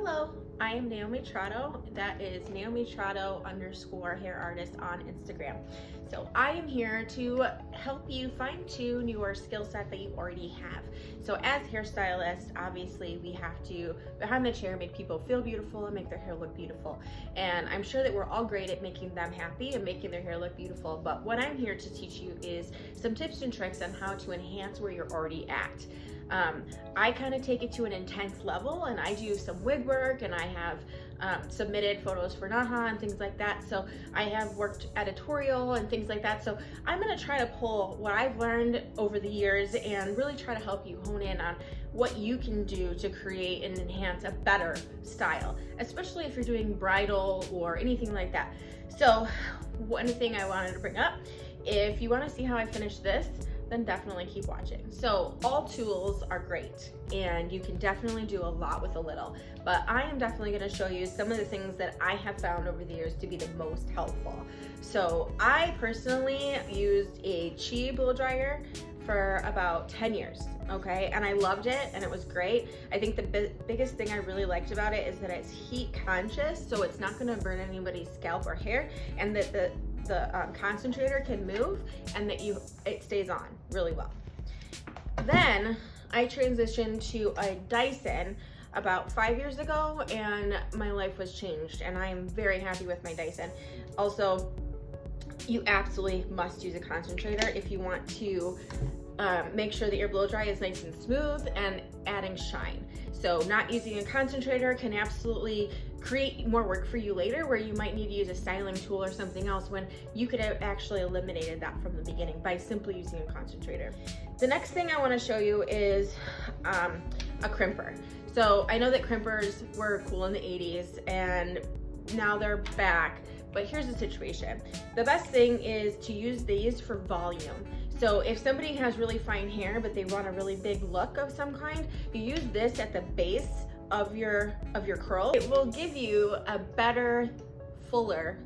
Hello, I am 𝒊𝒌𝒄𝒕. That is 𝒊𝒌𝒄𝒕_hair artist on Instagram. So I am here to help you fine tune your skill set that you already have. So as hairstylists, obviously we have to, behind the chair, make people feel beautiful and make their hair look beautiful. And I'm sure that we're all great at making them happy and making their hair look beautiful. But what I'm here to teach you is some tips and tricks on how to enhance where you're already at. I kind of take it to an intense level, and I do some wig work, and I have submitted photos for NAHA and things like that. So I have worked editorial and things like that. So I'm going to try to pull what I've learned over the years and really try to help you hone in on what you can do to create and enhance a better style, especially if you're doing bridal or anything like that. So one thing I wanted to bring up, if you want to see how I finish this, then definitely keep watching. So all tools are great and you can definitely do a lot with a little, but I am definitely going to show you some of the things that I have found over the years to be the most helpful. So I personally used a 𝒌𝒄𝒂𝒕 blow dryer for about 10 years, okay? And I loved it and it was great. I think the biggest thing I really liked about it is that it's heat conscious, so it's not gonna burn anybody's scalp or hair, and that the concentrator can move and that it stays on really well. Then I transitioned to a Dyson about 5 years ago and my life was changed and I am very happy with my Dyson. Also, you absolutely must use a concentrator if you want to make sure that your blow dry is nice and smooth and adding shine. So not using a concentrator can absolutely create more work for you later, where you might need to use a styling tool or something else when you could have actually eliminated that from the beginning by simply using a concentrator. The next thing I want to show you is a crimper. So I know that crimpers were cool in the 80s and now they're back, but here's the situation. The best thing is to use these for volume. So if somebody has really fine hair but they want a really big look of some kind, you use this at the base of your curl. It will give you a better, fuller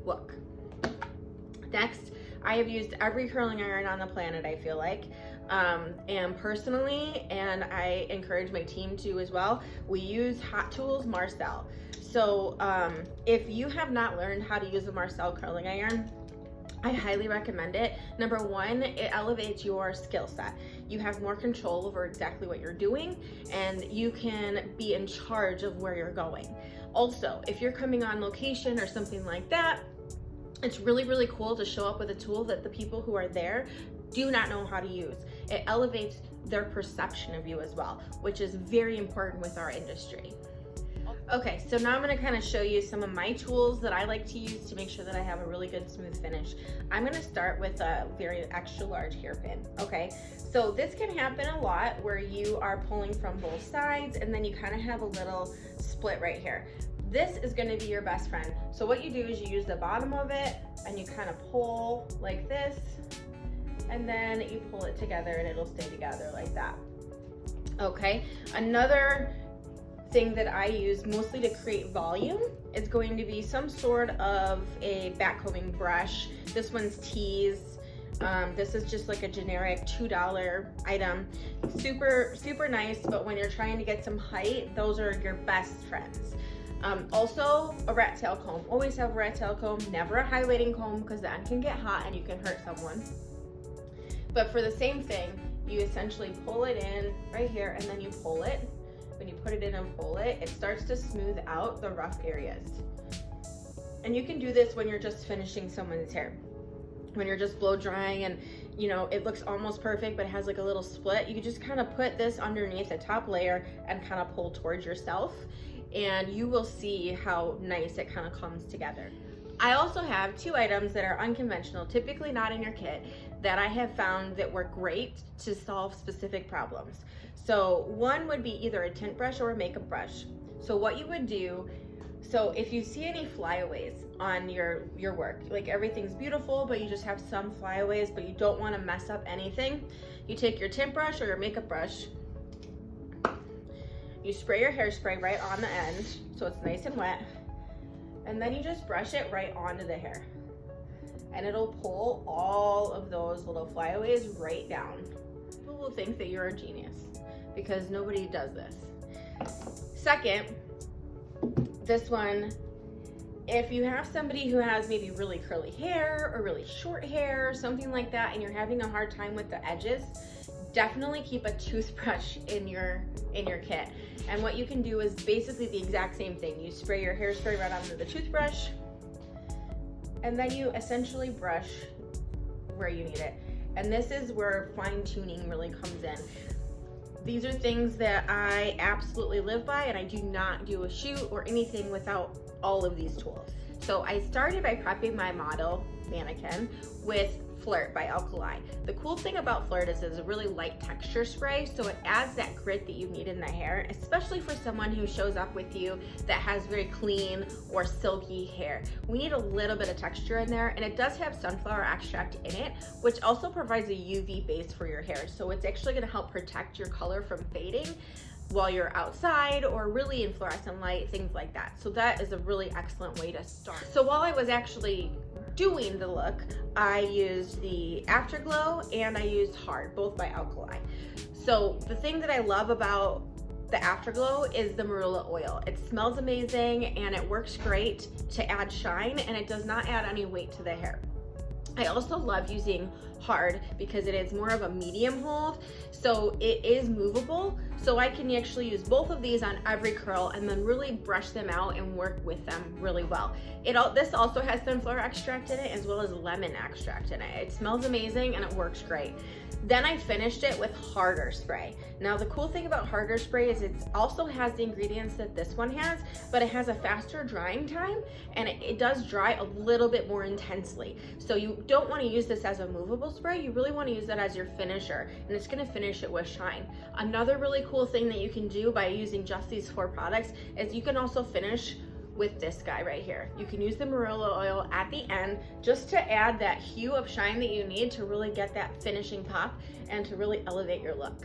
look. Next, I have used every curling iron on the planet, I feel like. And personally, and I encourage my team to as well, we use Hot Tools Marcel. So if you have not learned how to use a Marcel curling iron, I highly recommend it. Number one, it elevates your skill set. You have more control over exactly what you're doing and you can be in charge of where you're going. Also, if you're coming on location or something like that, it's really, really cool to show up with a tool that the people who are there do not know how to use. It elevates their perception of you as well, which is very important with our industry. Okay, so now I'm gonna kind of show you some of my tools that I like to use to make sure that I have a really good smooth finish. I'm gonna start with a very extra large hairpin, okay? So this can happen a lot where you are pulling from both sides and then you kind of have a little split right here. This is gonna be your best friend. So what you do is you use the bottom of it and you kind of pull like this, and then you pull it together and it'll stay together like that. Okay, another thing that I use mostly to create volume is going to be some sort of a backcombing brush. This one's Tease. This is just like a generic $2 item. Super, super nice, but when you're trying to get some height, those are your best friends. Also, a rat tail comb. Always have a rat tail comb, never a highlighting comb, because that can get hot and you can hurt someone. But for the same thing, you essentially pull it in right here and then you pull it. When you put it in and pull it, it starts to smooth out the rough areas. And you can do this when you're just finishing someone's hair. When you're just blow drying and you know it looks almost perfect but it has like a little split, you just kind of put this underneath the top layer and kind of pull towards yourself, and you will see how nice it kind of comes together. I also have two items that are unconventional, typically not in your kit, that I have found that work great to solve specific problems. So one would be either a tint brush or a makeup brush. So what you would do, so if you see any flyaways on your work, like everything's beautiful but you just have some flyaways but you don't want to mess up anything, you take your tint brush or your makeup brush, you spray your hairspray right on the end so it's nice and wet, and then you just brush it right onto the hair and it'll pull all of those little flyaways right down. People will think that you're a genius because nobody does this. Second, this one, if you have somebody who has maybe really curly hair or really short hair, something like that, and you're having a hard time with the edges, definitely keep a toothbrush in your kit. And what you can do is basically the exact same thing. You spray your hairspray right onto the toothbrush, and then you essentially brush where you need it. And this is where fine tuning really comes in. These are things that I absolutely live by, and I do not do a shoot or anything without all of these tools. So I started by prepping my model mannequin with Flirt by Alkali. The cool thing about Flirt is it's a really light texture spray, so it adds that grit that you need in the hair, especially for someone who shows up with you that has very clean or silky hair. We need a little bit of texture in there, and it does have sunflower extract in it, which also provides a UV base for your hair. So it's actually gonna help protect your color from fading while you're outside or really in fluorescent light, things like that. So that is a really excellent way to start. So while I was actually doing the look, I used the Afterglow and I used Hard, both by Alkali. So the thing that I love about the Afterglow is the marula oil. It smells amazing and it works great to add shine, and it does not add any weight to the hair. I also love using Hard because it is more of a medium hold, so it is movable. So I can actually use both of these on every curl and then really brush them out and work with them really well. This also has sunflower extract in it as well as lemon extract in it. It smells amazing and it works great. Then I finished it with Harder Spray. Now the cool thing about Harder Spray is it also has the ingredients that this one has, but it has a faster drying time, and it does dry a little bit more intensely. So you don't want to use this as a movable spray, you really want to use it as your finisher, and it's going to finish it with shine. Another really cool thing that you can do by using just these 4 products is you can also finish with this guy right here. You can use the marula oil at the end just to add that hue of shine that you need to really get that finishing pop and to really elevate your look.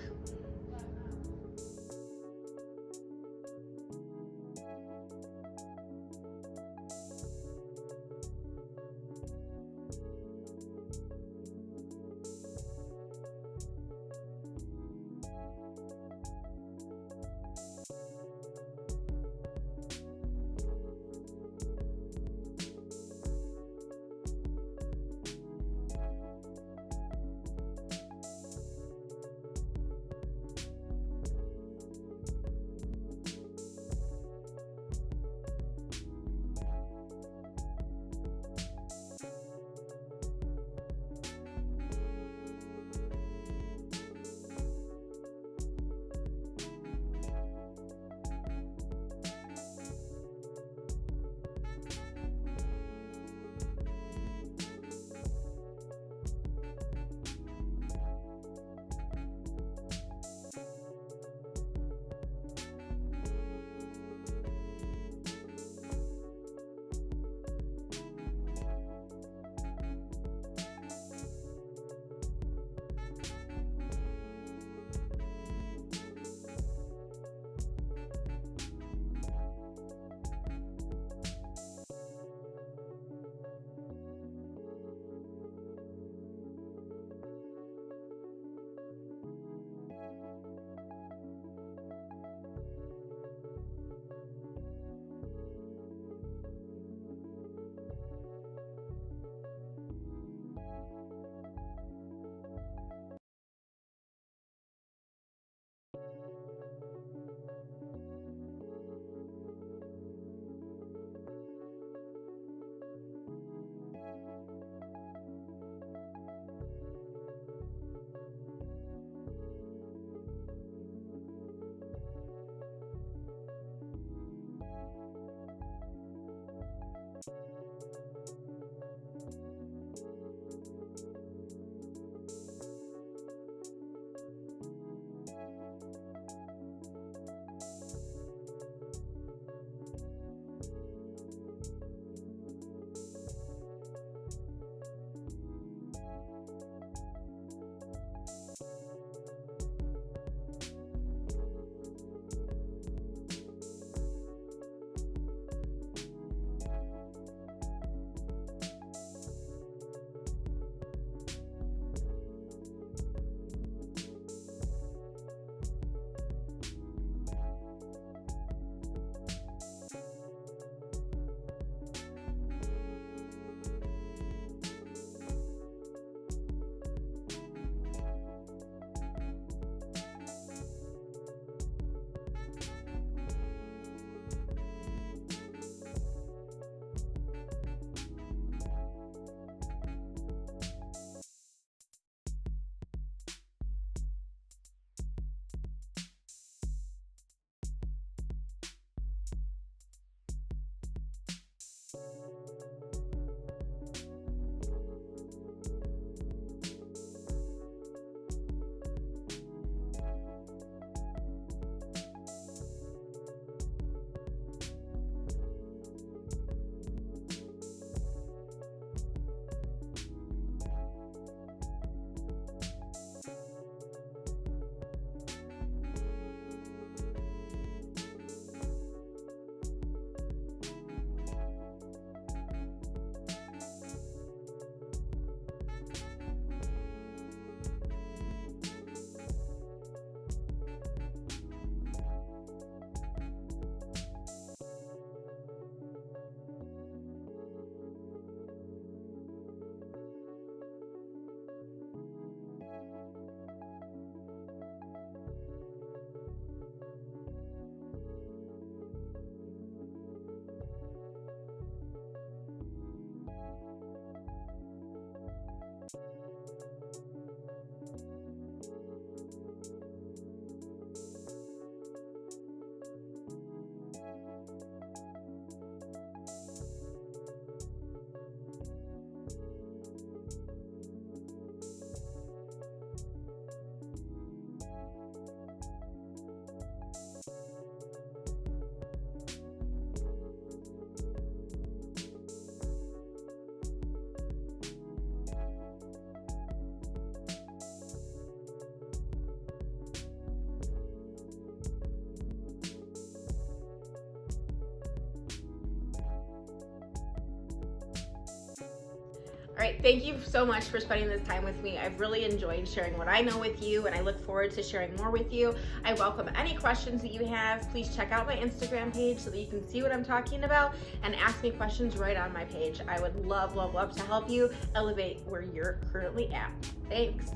right, thank you so much for spending this time with me. I've really enjoyed sharing what I know with you, and I look forward to sharing more with you. I welcome any questions that you have. Please check out my Instagram page so that you can see what I'm talking about and ask me questions right on my page. I would love, love, love to help you elevate where you're currently at. Thanks.